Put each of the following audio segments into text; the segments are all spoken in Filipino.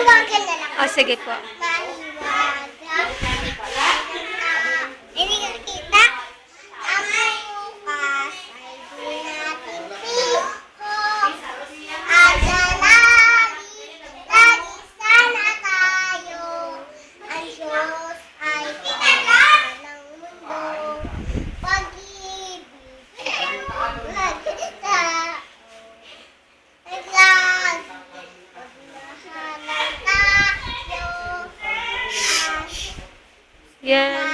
Mahiwagan na lang. O, sige po. Mahiwagan. Hindi ka kita. Ang bukas ay di natin pihok. Adalali, lagi sana tayo. Ang Diyos ay kaya ng mundo. Pag-ibig ay magkita. Naglag, magmahalan tayo. Yan.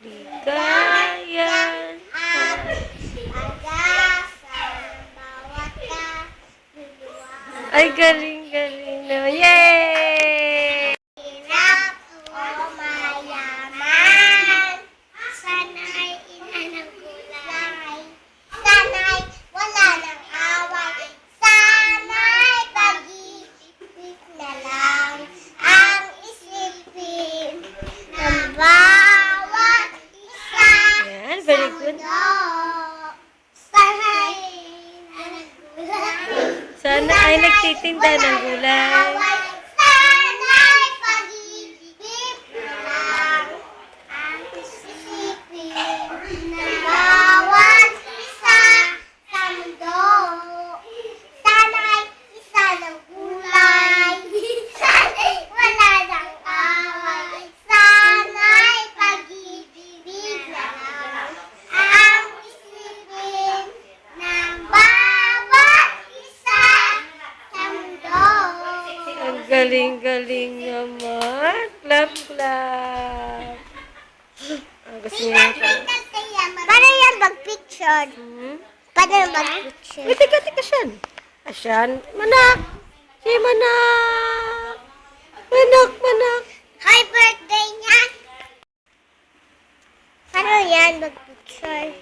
Ligayan. At pag-asa ng bawat kaluluwa. Ay, galing naman. Yay! Hirap o mayaman, sana'y ina ng gulay, sana'y wala ng away, sana'y pag-ibig na lang ang isipin ng bawat isa. Yan, very good. Sana'y ina ng gulay. Sana ay nagtitinda ng gulay. Sana'y pag-ibig na lang ang isipin ng bawat isa sa mundo. Sana'y isa ng gulay. Sana'y wala ng away. Sana'y pag-ibig na lang ang isipin ng bawat isa sa mundo. Ang galing naman. Clap, clap. Gusto niya pa. Paano yan mag-picture? Paano yan mag-picture? Tika siyan. Asyan. Manak. Si Manak. Manak. Hi, birthday niya! Paano yan mag-picture?